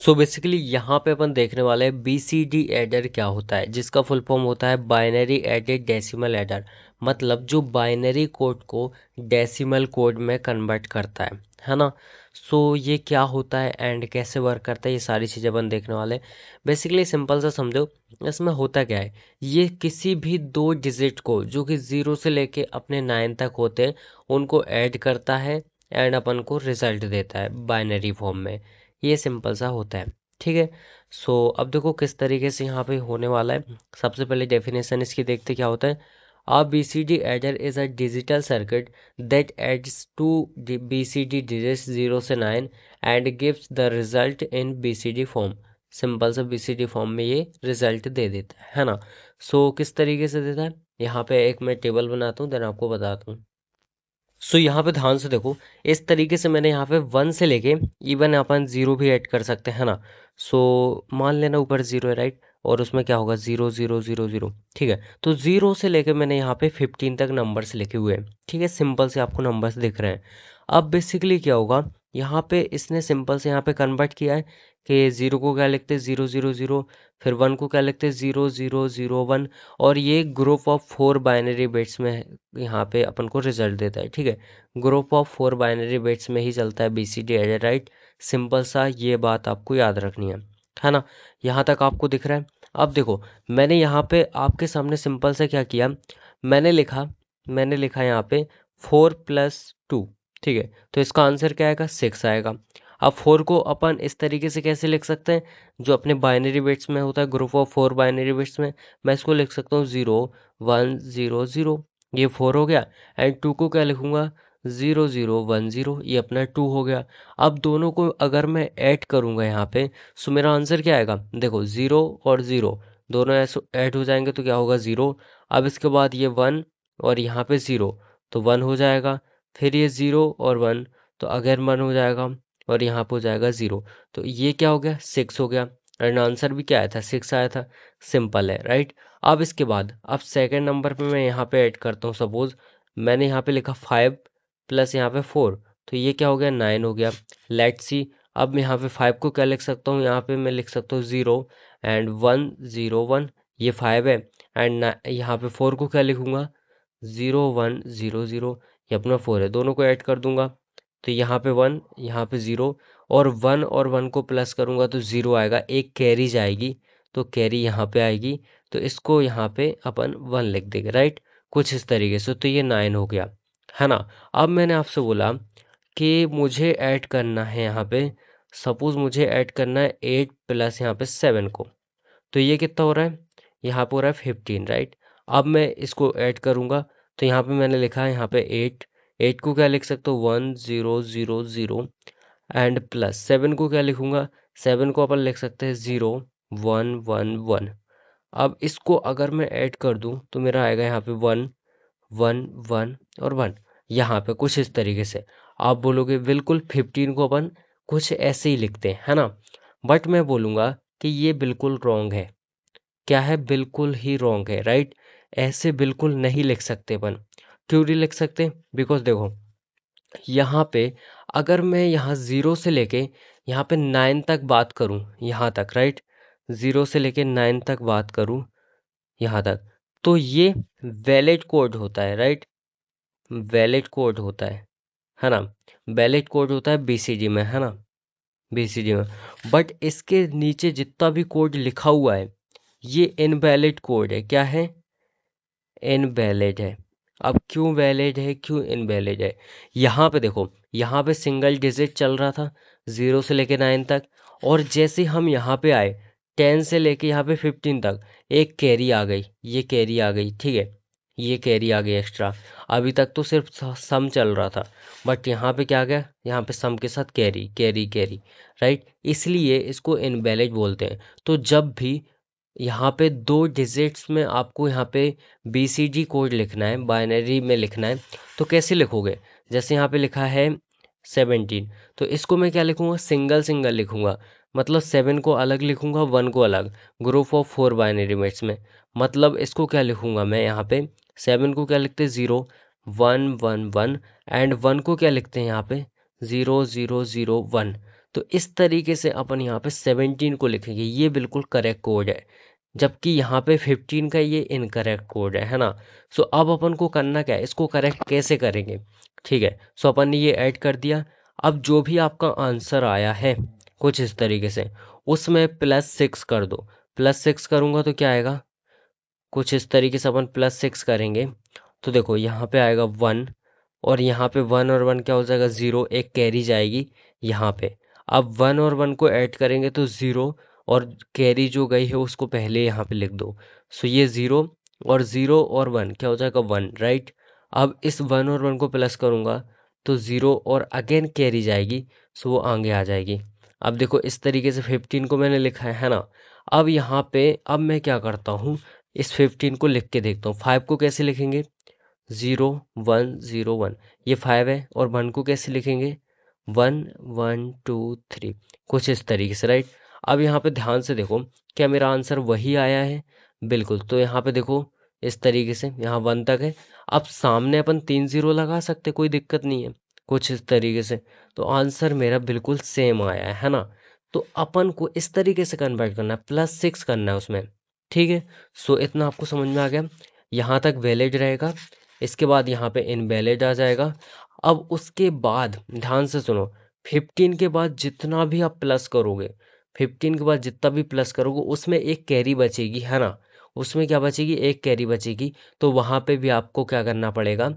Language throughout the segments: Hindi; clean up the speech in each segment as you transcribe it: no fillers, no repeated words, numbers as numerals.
सो बेसिकली यहाँ पे अपन देखने वाले हैं BCD एडर क्या होता है, जिसका फुल फॉर्म होता है बाइनरी एडेड डेसिमल एडर। मतलब जो बाइनरी कोड को डेसिमल कोड में कन्वर्ट करता है ना। सो ये क्या होता है एंड कैसे वर्क करता है, ये सारी चीज़ें अपन देखने वाले हैं। बेसिकली सिंपल सा समझो, इसमें होता क्या है, ये किसी भी दो डिजिट को जो कि 0 से लेके अपने 9 तक होते हैं उनको ऐड करता है एंड अपन को रिजल्ट देता है बाइनरी फॉर्म में। ये सिंपल सा होता है, ठीक है। सो अब देखो किस तरीके से यहाँ पे होने वाला है। सबसे पहले डेफिनेशन इसकी देखते क्या होता है। A BCD adder is a digital circuit that adds two BCD digits 0 से 9 and gives the result in BCD form। Simple सा BCD फॉर्म में ये रिजल्ट दे देता है ना। सो किस तरीके से देता है, यहाँ पे एक मैं टेबल बनाता हूँ देन आपको बताता हूँ। सो यहाँ पे ध्यान से देखो, इस तरीके से मैंने यहाँ पे 1 से लेके इवन अपन 0 भी ऐड कर सकते हैं ना। सो मान लेना ऊपर 0 है राइट, और उसमें क्या होगा 0 0 0 0, ठीक है। तो 0 से लेके मैंने यहाँ पे 15 तक नंबर्स लिखे हुए हैं, ठीक है। सिंपल से आपको नंबर्स दिख रहे हैं। अब बेसिकली क्या होगा, यहाँ पे इसने सिंपल से यहाँ पे कन्वर्ट किया है कि 0 को क्या लिखते हैं 0 0 0, फिर 1 को क्या लिखते हैं 0 0 0 1, और ये ग्रुप ऑफ 4 बाइनरी बिट्स में यहाँ पे अपन को रिजल्ट देता है, ठीक है। ग्रुप ऑफ 4 बाइनरी बिट्स में ही चलता है BCD एडर, राइट। सिंपल सा ये बात आपको याद रखनी है ना। यहाँ तक आपको दिख रहा है। अब देखो, मैंने यहाँ पे आपके सामने सिंपल से क्या किया, मैंने लिखा यहाँ पे 4+2, ठीक है। तो इसका आंसर क्या आएगा 6 आएगा। अब 4 को अपन इस तरीके से कैसे लिख सकते हैं, जो अपने बाइनरी बिट्स में होता है ग्रुप ऑफ 4 बाइनरी बिट्स में, मैं इसको लिख सकता हूँ 0 1 0 0, ये 4 हो गया। एंड 2 को क्या लिखूंगा 0 0 1 0, ये अपना 2 हो गया। अब दोनों को अगर मैं ऐड करूंगा यहाँ पे, सो मेरा आंसर क्या आएगा, देखो 0 और 0 दोनों ऐड हो जाएंगे तो क्या होगा 0। अब इसके बाद ये 1 और यहाँ पे 0, तो 1 हो जाएगा। फिर ये 0 और 1, तो अगेन 1 हो जाएगा और यहाँ पे हो जाएगा 0। तो ये क्या हो गया 6 हो गया, एंड आंसर भी क्या आया था 6 आया था। सिंपल है राइट। अब इसके बाद अब सेकंड नंबर पे मैं यहाँ पे ऐड करता हूँ, सपोज मैंने यहाँ पे लिखा 5 प्लस यहाँ पे 4, तो ये क्या हो गया 9 हो गया। लेट्स सी, अब मैं यहाँ पे 5 को क्या लिख सकता हूँ, यहाँ पे मैं लिख सकता हूँ 0 एंड 1 0 1, ये 5 है। एंड यहाँ पे 4 को क्या लिखूंगा 0 1 0 0, ये अपना 4 है। दोनों को ऐड कर दूंगा तो यहाँ पे 1 यहाँ पे 0, और 1 को प्लस करूंगा तो 0 आएगा, एक कैरी जाएगी तो कैरी यहाँ पे आएगी, तो इसको यहाँ पे अपन 1 लिख देंगे राइट। कुछ इस तरीके से, तो ये 9 हो गया, है ना। अब मैंने आपसे बोला कि मुझे ऐड करना है यहाँ पे, सपोज मुझे ऐड करना है 8 प्लस यहाँ पे 7 को, तो ये कितना हो रहा है, यहाँ पे हो रहा है 15 राइट। अब मैं इसको ऐड करूंगा तो यहाँ पे मैंने लिखा है यहाँ पे 8, 8 को क्या लिख सकता हूँ 1 0 0 0, एंड प्लस 7 को क्या लिखूंगा, 7 को अपन लिख सकते हैं 0 1 1 1। अब इसको अगर मैं ऐड कर दूं तो मेरा आएगा यहाँ पे 1 1 1 और 1, यहाँ पे कुछ इस तरीके से। आप बोलोगे बिल्कुल 15 को अपन कुछ ऐसे ही लिखते हैं, है ना। बट मैं बोलूंगा कि ये बिल्कुल रॉन्ग है। क्या है, बिल्कुल ही रॉन्ग है राइट। ऐसे बिल्कुल नहीं लिख सकते अपन। क्यों नहीं लिख सकते, बिकॉज देखो यहाँ पे अगर मैं यहाँ 0 से लेके यहाँ पे 9 तक बात करूँ, यहाँ तक राइट, 0 से लेके 9 तक बात करूँ यहाँ तक, तो ये वैलिड कोड होता है राइट। वैलिड कोड होता है ना। वैलिड कोड होता है BCD में, है ना, BCD में। बट इसके नीचे जितना भी कोड लिखा हुआ है ये इनवैलिड कोड है। क्या है, इनवैलिड है। अब क्यों वैलिड है, क्यों इनवैलिड है, यहाँ पे देखो, यहाँ पे सिंगल डिजिट चल रहा था 0 से लेके 9 तक, और जैसे हम यहाँ पे आए 10 से लेके यहाँ पे 15 तक, एक कैरी आ गई, ये कैरी आ गई, ठीक है, ये कैरी आ गई एक्स्ट्रा। अभी तक तो सिर्फ सम चल रहा था, बट यहाँ पे क्या आ गया, यहाँ पे सम के साथ कैरी कैरी कैरी, राइट। इसलिए इसको इनवैलिड बोलते हैं। तो जब भी यहाँ पे दो डिजिट्स में आपको यहाँ पे BCD कोड लिखना है, बाइनरी में लिखना है, तो कैसे लिखोगे, जैसे यहाँ पे लिखा है 17, तो इसको मैं क्या लिखूंगा, सिंगल सिंगल लिखूंगा। मतलब 7 को अलग लिखूंगा, 1 को अलग, ग्रुप ऑफ 4 बाइनरी बिट्स में। मतलब इसको क्या लिखूंगा मैं यहाँ पे, 7 को क्या लिखते हैं 0 1 1 1, एंड 1 को क्या लिखते हैं यहाँ पे 0 0 0 1। तो इस तरीके से अपन यहाँ पे 17 को लिखेंगे, ये बिल्कुल करेक्ट कोड है, जबकि यहाँ पे 15 का ये इनकरेक्ट कोड है ना। सो अब अपन को करना क्या है, इसको करेक्ट कैसे करेंगे, ठीक है। सो अपन ने ये ऐड कर दिया। अब जो भी आपका आंसर आया है कुछ इस तरीके से, उसमें +6 कर दो। +6 करूंगा तो क्या आएगा, कुछ इस तरीके से अपन +6 करेंगे तो देखो यहाँ पे आएगा 1, और यहाँ पे 1 और 1 क्या हो जाएगा 0, एक कैरी जाएगी यहाँ पे। अब 1 और 1 को ऐड करेंगे तो 0, और कैरी जो गई है उसको पहले यहाँ पे लिख दो। सो ये 0, और 0 और 1 क्या हो जाएगा 1, राइट। अब इस 1 और 1 को प्लस करूंगा तो 0 और अगेन कैरी जाएगी, सो वो आगे आ जाएगी। अब देखो इस तरीके से 15 को मैंने लिखा है ना। अब यहाँ पे अब मैं क्या करता हूँ, इस 15 को लिख के देखता हूँ। 5 को कैसे लिखेंगे, 0 1 0 1, ये 5 है। और 1 को कैसे लिखेंगे, 1 1 2 3, कुछ इस तरीके से, राइट। अब यहाँ पे ध्यान से देखो, क्या मेरा आंसर वही आया है, बिल्कुल। तो यहाँ पे देखो इस तरीके से यहाँ 1 तक है। अब सामने अपन 3 0 लगा सकते, कोई दिक्कत नहीं है, कुछ इस तरीके से। तो आंसर मेरा बिल्कुल सेम आया है ना। तो अपन को इस तरीके से कन्वर्ट करना है, +6 करना है उसमें, ठीक है। सो इतना आपको समझ में आ गया, यहाँ तक वैलिड रहेगा। इसके बाद यहाँ पे इनवैलिड आ जाएगा। अब उसके बाद ध्यान से सुनो, 15 के बाद जितना भी आप प्लस करोगे, 15 के बाद जितना भी प्लस करोगे उसमें एक कैरी बचेगी, है ना। उसमें क्या बचेगी, एक कैरी बचेगी। तो वहां पे भी आपको क्या करना पड़ेगा,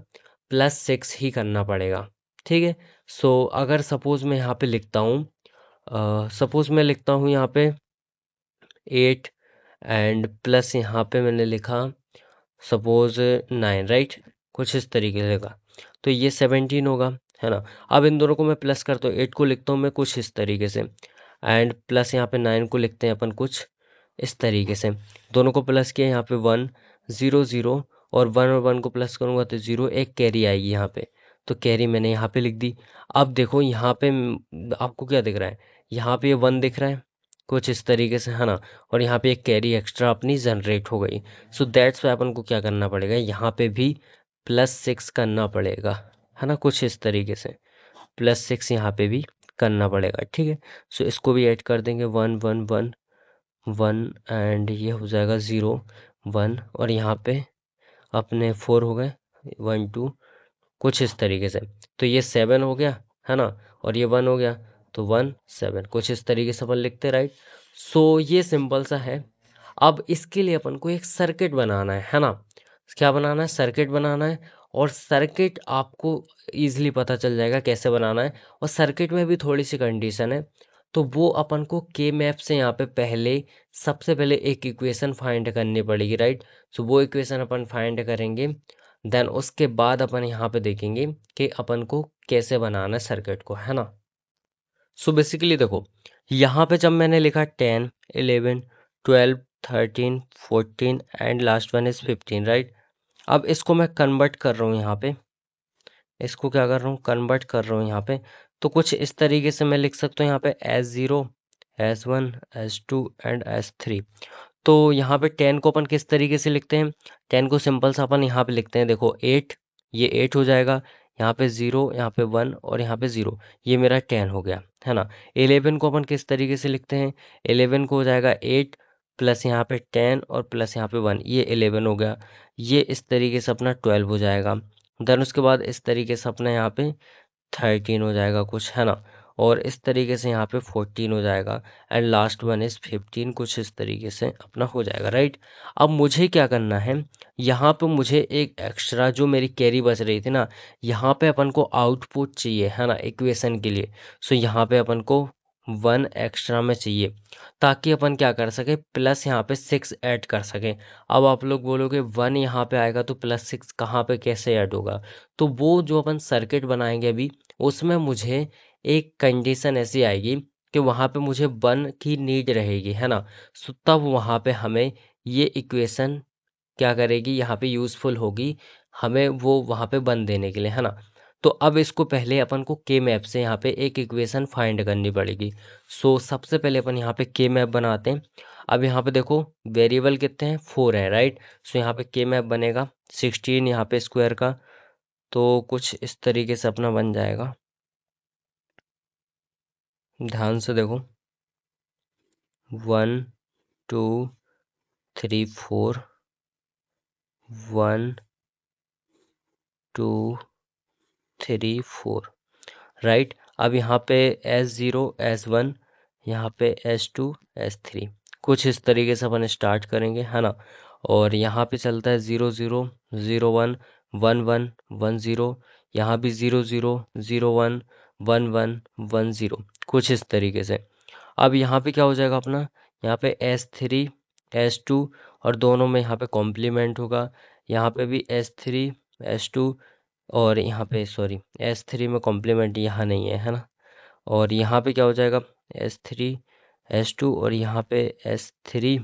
+6 ही करना पड़ेगा, ठीक है। सो अगर सपोज मैं यहाँ पे लिखता हूँ, सपोज मैं लिखता हूँ यहाँ पे 8, एंड प्लस यहाँ पे मैंने लिखा सपोज 9, राइट, कुछ इस तरीके से का। तो ये 17 होगा, है ना। अब इन दोनों को मैं प्लस करता हूँ, 8 को लिखता हूँ मैं कुछ इस तरीके से, एंड प्लस यहाँ पे 9 को लिखते हैं अपन कुछ इस तरीके से। दोनों को प्लस किया, यहाँ पे 1 0 0, और 1 और 1 को प्लस करूंगा तो 0, एक कैरी आएगी यहाँ पे। तो कैरी मैंने यहाँ पे लिख दी। अब देखो यहाँ पे आपको क्या दिख रहा है, यहाँ पे ये 1 दिख रहा है कुछ इस तरीके से, है ना। और यहाँ पे एक कैरी एक्स्ट्रा अपनी जनरेट हो गई। सो दैट्स वाई अपन को क्या करना पड़ेगा, यहाँ पे भी +6 करना पड़ेगा, है ना, कुछ इस तरीके से। +6 यहाँ पे भी करना पड़ेगा, ठीक है। सो इसको भी ऐड कर देंगे, 1 1 1 1, एंड ये हो जाएगा 0 1, और यहाँ पे अपने 4 हो गए, 1 2, कुछ इस तरीके से। तो ये 7 हो गया, है ना, और ये 1 हो गया, तो 1 7, कुछ इस तरीके से अपन लिखते, राइट। सो ये सिंपल सा है। अब इसके लिए अपन को एक सर्किट बनाना है ना। क्या बनाना है, सर्किट बनाना है। और सर्किट आपको इजीली पता चल जाएगा कैसे बनाना है। और सर्किट में भी थोड़ी सी कंडीशन है, तो वो अपन को के मैप से यहाँ पे पहले सबसे पहले एक इक्वेशन फाइंड करनी पड़ेगी, राइट। सो वो इक्वेशन अपन फाइंड करेंगे, देन उसके बाद अपन यहाँ पे देखेंगे कि अपन को कैसे बनाना है सर्किट को, है ना। सो बेसिकली देखो, यहाँ पे जब मैंने लिखा 10 11 12 13 14 and last one is 15, right. अब इसको मैं कन्वर्ट कर रहा हूँ यहाँ पे, इसको क्या कर रहा हूँ, कन्वर्ट कर रहा हूँ यहाँ पे। तो कुछ इस तरीके से मैं लिख सकता हूँ यहाँ पे S0 S1 S2 and S3। तो यहाँ पे 10 को अपन किस तरीके से लिखते हैं, 10 को सिंपल सा अपन यहाँ पे लिखते हैं, देखो 8, ये 8 हो जाएगा, यहाँ पे 0, यहाँ पे 1 और यहाँ पे 0, ये मेरा 10 हो गया, है ना। 11 को अपन किस तरीके से लिखते हैं, 11 को हो जाएगा 8 प्लस यहाँ पे 10 और प्लस यहाँ पे 1, ये 11 हो गया। ये इस तरीके से अपना 12 हो जाएगा। देन उसके बाद इस तरीके से अपना यहाँ पे 13 हो जाएगा कुछ, है ना। और इस तरीके से यहाँ पे 14 हो जाएगा, एंड लास्ट वन इज 15, कुछ इस तरीके से अपना हो जाएगा, राइट। अब मुझे क्या करना है, यहाँ पे मुझे एक एक्स्ट्रा जो मेरी कैरी बच रही थी ना, यहाँ पे अपन को आउटपुट चाहिए, है ना, इक्वेशन के लिए। सो यहाँ पे अपन को 1 एक्स्ट्रा में चाहिए, ताकि अपन क्या कर सके, प्लस यहाँ पे 6 ऐड कर सके। अब आप लोग बोलोगे 1 यहाँ पे आएगा तो +6 कहाँ पे कैसे ऐड होगा। तो वो जो अपन सर्किट बनाएंगे अभी, उसमें मुझे एक कंडीशन ऐसी आएगी कि वहाँ पे मुझे 1 की नीड रहेगी, है ना। सो तब वहाँ पे हमें ये इक्वेशन क्या करेगी, यहाँ पे यूज़फुल होगी हमें वो वहाँ पे 1 देने के लिए, है ना। तो अब इसको पहले अपन को के मैप से यहाँ पे एक इक्वेशन फाइंड करनी पड़ेगी। सो सबसे पहले अपन यहाँ पे के मैप बनाते हैं। अब यहाँ पे देखो वेरिएबल कितने हैं, 4 है, राइट। सो यहाँ पे के मैप बनेगा 16 यहाँ पे स्क्वायर का, तो कुछ इस तरीके से अपना बन जाएगा। ध्यान से देखो, 1 2 3 4, 1 2 3 4, राइट। अब यहाँ पे S0 S1, यहाँ पे S2 S3, कुछ इस तरीके से अपन स्टार्ट करेंगे, है ना। और यहाँ पे चलता है 0 0 0 1 1 1 1 0, यहाँ भी 0 0 0 1 1 1 1 0, कुछ इस तरीके से। अब यहाँ पे क्या हो जाएगा अपना, यहाँ पे S3 S2, और दोनों में यहाँ पे कॉम्प्लीमेंट होगा, यहाँ पे भी S3 S2, और यहाँ पे सॉरी S3 में कॉम्प्लीमेंट यहाँ नहीं है, है ना। और यहाँ पे क्या हो जाएगा, S3 S2, और यहाँ पे S3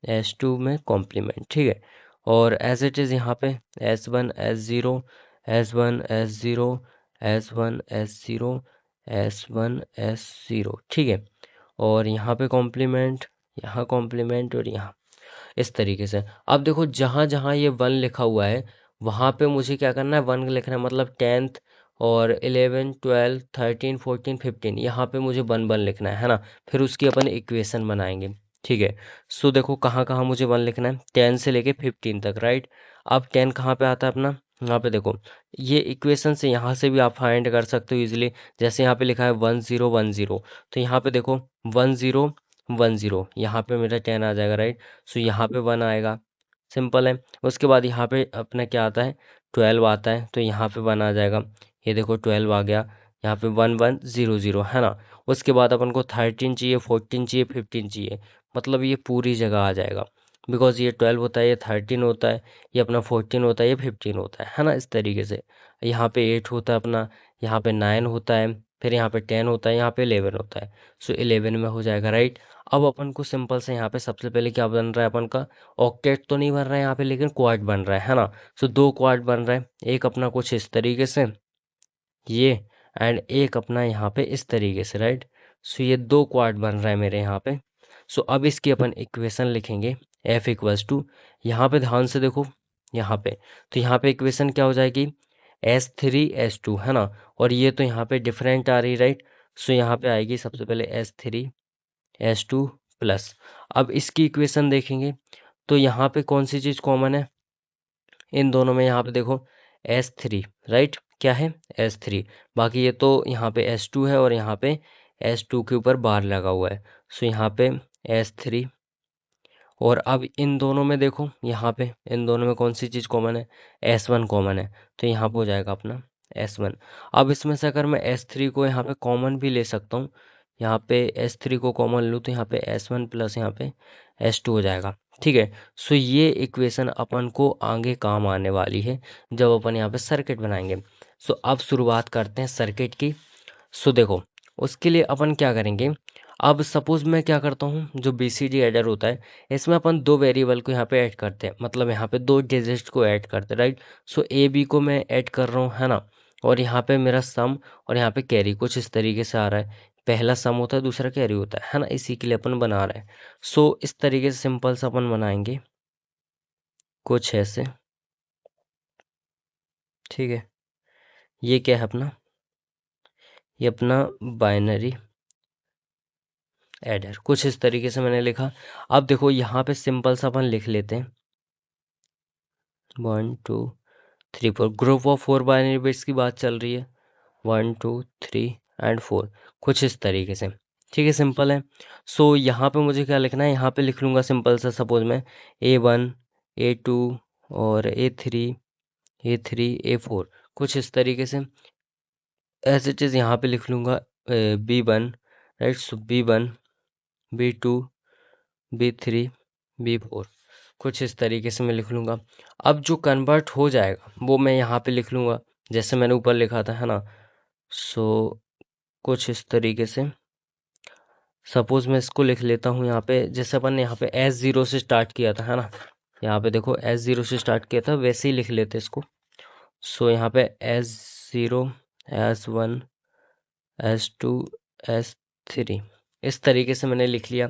S2 में कॉम्प्लीमेंट, ठीक है। और एज इट इज़ यहाँ पे S1 S0 S1 S0 S1 S0 S1 S0, ठीक है। और यहाँ पे कॉम्प्लीमेंट, यहाँ कॉम्प्लीमेंट, और यहाँ इस तरीके से। अब देखो जहाँ जहाँ ये 1 लिखा हुआ है वहाँ पे मुझे क्या करना है, 1 लिखना है, मतलब 10th और 11 12 13 14 15, यहाँ पे मुझे 1 1 लिखना है ना। फिर उसकी अपन इक्वेशन बनाएंगे, ठीक है। सो देखो कहाँ कहाँ मुझे 1 लिखना है, 10 से लेके 15 तक, राइट। अब 10 कहाँ पे आता है अपना, यहाँ पे देखो, ये इक्वेशन से यहाँ से भी आप फाइंड कर सकते हो इजीली। जैसे यहाँ पे लिखा है 1 0 1 0, तो यहाँ पे देखो 1 0 1 0, यहाँ पे मेरा 10 आ जाएगा, राइट। सो यहाँ पे 1 आएगा, सिंपल है। उसके बाद यहाँ पे अपना क्या आता है, 12 आता है, तो यहाँ पे 1 आ जाएगा। ये देखो 12 आ गया, यहाँ पे 1 1 0 0, है ना। उसके बाद अपन को 13 चाहिए, 14 चाहिए, 15 चाहिए, मतलब ये पूरी जगह आ जाएगा। बिकॉज ये 12 होता है, ये 13 होता है, ये अपना 14 होता है, ये 15 होता है ना, इस तरीके से। यहाँ पे 8 होता है अपना, यहाँ पे 9 होता है, फिर यहाँ पे 10 होता है, यहाँ पे 11 होता है। सो 11 में हो जाएगा, राइट। अब अपन को सिंपल से यहाँ पे सबसे पहले क्या बन रहा है अपन का, ऑक्टेट तो नहीं बन रहा है यहाँ पे, लेकिन क्वाड बन रहा है ना। सो 2 क्वाड बन रहा है, एक अपना कुछ इस तरीके से ये, एंड एक अपना यहाँ पे इस तरीके से, राइट। सो ये 2 क्वाड बन रहा है मेरे यहाँ पे। सो अब इसकी अपन इक्वेशन लिखेंगे, F इक्वल्स टू, यहाँ पे ध्यान से देखो, यहाँ पे, तो यहाँ पे इक्वेशन क्या हो जाएगी, S3 S2, है ना। और ये तो यहाँ पे डिफरेंट आ रही, राइट। सो यहाँ पे आएगी सबसे पहले S3 S2 प्लस। अब इसकी इक्वेशन देखेंगे, तो यहाँ पे कौन सी चीज़ कॉमन है इन दोनों में, यहाँ पे देखो S3, राइट, क्या है S3, बाकी ये तो यहाँ पे S2 है, और यहाँ पे S2 के ऊपर बार लगा हुआ है। सो यहाँ पे S3, और अब इन दोनों में देखो, यहाँ पे इन दोनों में कौन सी चीज़ कॉमन है, S1 कॉमन है, तो यहाँ पे हो जाएगा अपना S1। अब इसमें से अगर मैं S3 को यहाँ पे कॉमन भी ले सकता हूँ, यहाँ पे S3 को कॉमन लूँ, तो यहाँ पे S1 प्लस यहाँ पे S2 हो जाएगा, ठीक है। सो ये इक्वेशन अपन को आगे काम आने वाली है जब अपन यहाँ पे सर्किट बनाएंगे। सो अब शुरुआत करते हैं सर्किट की। सो देखो, उसके लिए अपन क्या करेंगे, अब सपोज मैं क्या करता हूँ, जो BCD एडर होता है, इसमें अपन 2 वेरिएबल को यहाँ पे ऐड करते हैं, मतलब यहाँ पे 2 डिजिट को ऐड करते हैं, राइट। सो AB को मैं ऐड कर रहा हूँ, है ना। और यहाँ पे मेरा सम, और यहाँ पे कैरी, कुछ इस तरीके से आ रहा है। पहला सम होता है, दूसरा कैरी होता है ना, इसी के लिए अपन बना रहे हैं। सो इस तरीके से सिंपल सा अपन बनाएंगे कुछ ऐसे, ठीक है। ये क्या है अपना, ये अपना बाइनरी एडर, कुछ इस तरीके से मैंने लिखा। अब देखो यहाँ पे सिंपल सा अपन लिख लेते हैं 1 2 3 4, ग्रुप ऑफ 4 बाइनरी बिट्स की बात चल रही है, 1 2 3 एंड 4, कुछ इस तरीके से, ठीक है, सिंपल है। सो यहाँ पे मुझे क्या लिखना है, यहाँ पे लिख लूँगा सिंपल सा, सपोज मैं A1 A2 और A3 A4, कुछ इस तरीके से। एज इट इज़ यहाँ पे लिख लूँगा B1, राइट। सो B1 B2 B3 B4, कुछ इस तरीके से मैं लिख लूँगा। अब जो कन्वर्ट हो जाएगा वो मैं यहाँ पे लिख लूँगा, जैसे मैंने ऊपर लिखा था, है ना। सो कुछ इस तरीके से, सपोज मैं इसको लिख लेता हूँ यहाँ पे, जैसे अपन ने यहाँ पे S0 से स्टार्ट किया था, है ना। यहाँ पे देखो S0 से स्टार्ट किया था, वैसे ही लिख लेते इसको। सो यहाँ पे S0 S1 S2 S3, इस तरीके से मैंने लिख लिया।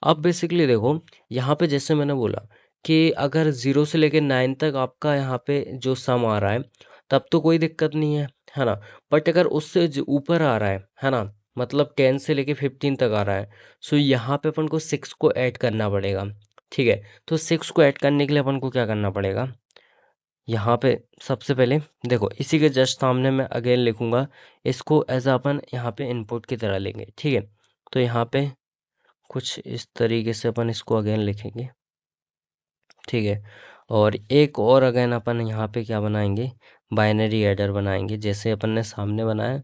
अब बेसिकली देखो, यहाँ पे जैसे मैंने बोला कि अगर 0 से लेकर 9 तक आपका यहाँ पे जो सम आ रहा है, तब तो कोई दिक्कत नहीं है ना। बट अगर उससे ऊपर आ रहा है ना, मतलब 10 से लेके 15 तक आ रहा है। सो यहाँ पे अपन को 6 को ऐड करना पड़ेगा। ठीक है, तो 6 को ऐड करने के लिए अपन को क्या करना पड़ेगा, यहाँ पे सबसे पहले देखो इसी के जस्ट सामने मैं अगेन लिखूंगा, इसको एज अपन यहाँ पे इनपुट की तरह लेंगे। ठीक है, तो यहाँ पे कुछ इस तरीके से अपन इसको अगेन लिखेंगे। ठीक है, और एक और अगेन अपन यहाँ पे क्या बनाएंगे, बाइनरी एडर बनाएंगे, जैसे अपन ने सामने बनाया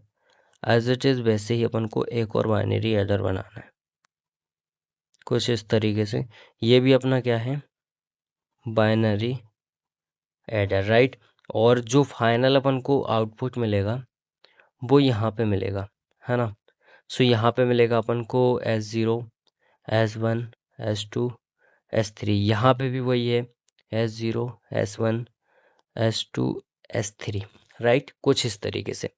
एज इट इज़ वैसे ही अपन को एक और बाइनरी एडर बनाना है कुछ इस तरीके से। ये भी अपना क्या है, बाइनरी एडर, राइट। और जो फाइनल अपन को आउटपुट मिलेगा वो यहाँ पे मिलेगा, है ना। सो यहाँ पे मिलेगा अपन को S0, S1, S2, S3। यहाँ पे भी वही है, S0, S1, S2, S3, right, कुछ इस तरीके से।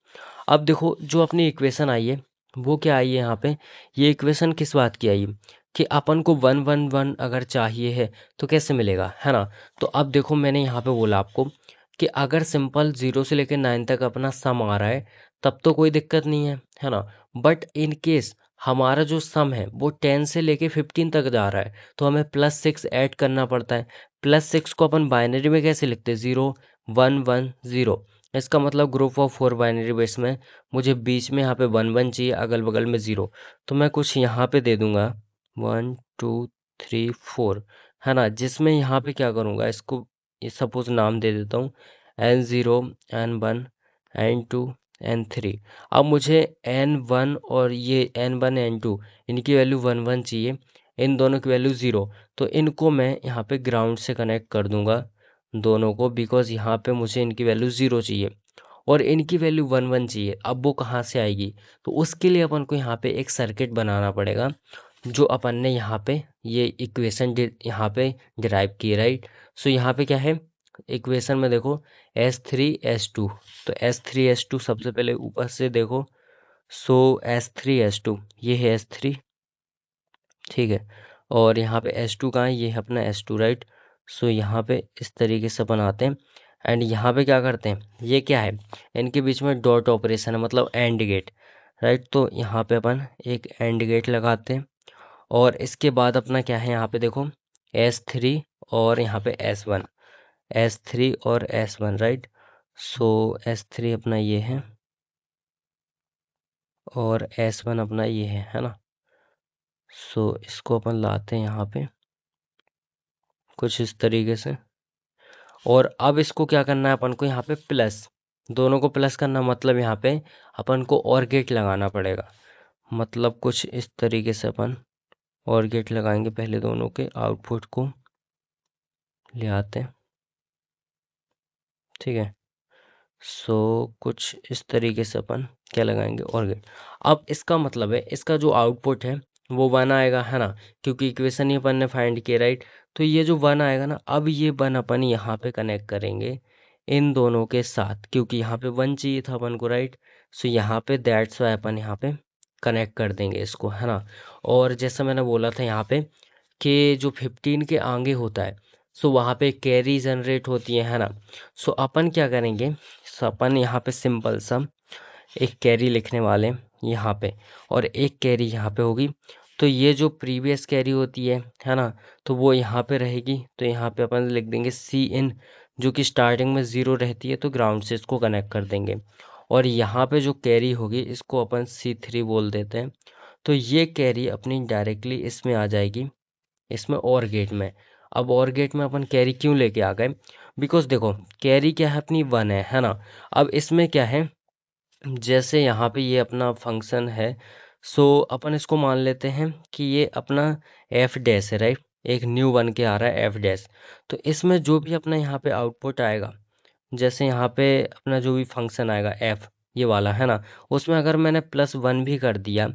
अब देखो जो अपनी इक्वेशन आई है वो क्या आई है यहाँ पे, ये इक्वेशन किस बात की आई है कि अपन को 1 1 1 अगर चाहिए है तो कैसे मिलेगा, है ना। तो अब देखो मैंने यहाँ पे बोला आपको कि अगर सिंपल 0 से लेकर 9 तक अपना सम आ रहा है तब तो कोई दिक्कत नहीं है ना। बट इन केस हमारा जो सम है वो 10 से लेके 15 तक जा रहा है तो हमें +6 ऐड करना पड़ता है। +6 को अपन बाइनरी में कैसे लिखते हैं, 0 1 1 0। इसका मतलब ग्रुप ऑफ 4 बाइनरी बिट्स में मुझे बीच में यहाँ पे 1 1 चाहिए, अगल बगल में 0। तो मैं कुछ यहाँ पे दे दूंगा 1 2 3 4, है ना, जिसमें यहाँ पे क्या करूँगा, इसको ये सपोज नाम दे देता हूँ N0, N1, N2, N3। अब मुझे N1 और ये N1 N2 इनकी वैल्यू 1 1 चाहिए, इन दोनों की वैल्यू 0। तो इनको मैं यहाँ पे ग्राउंड से कनेक्ट कर दूंगा दोनों को, बिकॉज यहाँ पे मुझे इनकी वैल्यू 0 चाहिए और इनकी वैल्यू 1 1 चाहिए। अब वो कहाँ से आएगी, तो उसके लिए अपन को यहाँ पे एक सर्किट बनाना पड़ेगा जो अपन ने यहाँ पे ये इक्वेशन यहाँ पे डिराइव की, राइट। सो यहाँ पे क्या है इक्वेशन में देखो S3 S2, तो S3 S2 सबसे पहले ऊपर से देखो, सो S3 S2 ये है S3। ठीक है, और यहाँ पे S2 कहाँ है, ये है अपना S2, राइट। सो यहाँ पे इस तरीके से बनाते हैं एंड यहाँ पे क्या करते हैं, ये क्या है, इनके बीच में डॉट ऑपरेशन है मतलब एंड गेट, राइट। तो यहाँ पे अपन एक एंड गेट लगाते हैं और इसके बाद अपना क्या है, यहाँ पे देखो S3 और यहाँ पे S1, S3 और S1, राइट। सो S3 अपना ये है और S1 अपना ये है ना। सो इसको अपन लाते हैं यहाँ पे कुछ इस तरीके से, और अब इसको क्या करना है अपन को यहाँ पे प्लस, दोनों को प्लस करना मतलब यहाँ पे अपन को और गेट लगाना पड़ेगा, मतलब कुछ इस तरीके से अपन और गेट लगाएंगे, पहले दोनों के आउटपुट को ले आते हैं। ठीक है, सो कुछ इस तरीके से अपन क्या लगाएंगे, और गेट। अब इसका मतलब है इसका जो आउटपुट है वो 1 आएगा, है ना, क्योंकि इक्वेशन ही अपन ने फाइंड किया, राइट। तो ये जो 1 आएगा ना, अब ये 1 अपन यहाँ पे कनेक्ट करेंगे इन दोनों के साथ, क्योंकि यहाँ पे 1 चाहिए था अपन को, राइट। सो यहाँ पे दैट्स वाई अपन यहाँ पे कनेक्ट कर देंगे इसको, है ना। और जैसा मैंने बोला था यहाँ पे कि जो 15 के आगे होता है सो वहाँ पे कैरी जनरेट होती है ना। सो अपन क्या करेंगे, सो अपन यहाँ पे सिंपल सा एक कैरी लिखने वाले हैं यहाँ पे, और एक कैरी यहाँ पे होगी। तो ये जो प्रीवियस कैरी होती है ना, तो वो यहाँ पे रहेगी। तो यहाँ पे अपन लिख देंगे Cin, जो कि स्टार्टिंग में 0 रहती है, तो ग्राउंड से इसको कनेक्ट कर देंगे। और यहाँ पे जो कैरी होगी इसको अपन C3 बोल देते हैं। तो ये कैरी अपनी डायरेक्टली इसमें आ जाएगी, इसमें और गेट में। अब और गेट में अपन कैरी क्यों लेके आ गए, बिकॉज देखो कैरी क्या है अपनी 1 है ना। अब इसमें क्या है, जैसे यहाँ पे ये अपना फंक्शन है, सो अपन इसको मान लेते हैं कि ये अपना एफ डैश है, राइट। एक न्यू बन के आ रहा है एफ डैश। तो इसमें जो भी अपना यहाँ पे आउटपुट आएगा, जैसे यहाँ पे अपना जो भी फंक्शन आएगा एफ ये वाला, है ना, उसमें अगर मैंने +1 भी कर दिया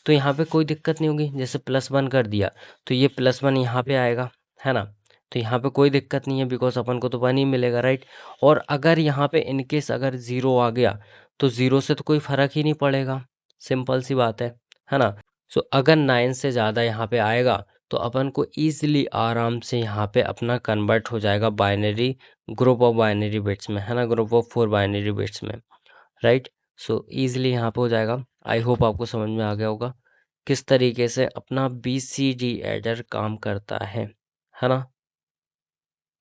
तो यहाँ पे कोई दिक्कत नहीं होगी। जैसे +1 कर दिया तो ये +1 यहाँ पे आएगा, है ना। तो यहाँ पे कोई दिक्कत नहीं है, बिकॉज अपन को तो 1 ही मिलेगा, राइट। और अगर यहाँ पे इनकेस अगर 0 आ गया तो 0 से तो कोई फर्क ही नहीं पड़ेगा, सिंपल सी बात है ना। सो अगर 9 से ज़्यादा यहाँ पे आएगा तो अपन को ईजिली आराम से यहाँ पे अपना कन्वर्ट हो जाएगा binary, group of binary bits में, है ना, ग्रुप ऑफ 4 बाइनरी बिट्स में, राइट। सो ईजिली यहाँ पे हो जाएगा। आई होप आपको समझ में आ गया होगा किस तरीके से अपना BCD एडर काम करता है ना।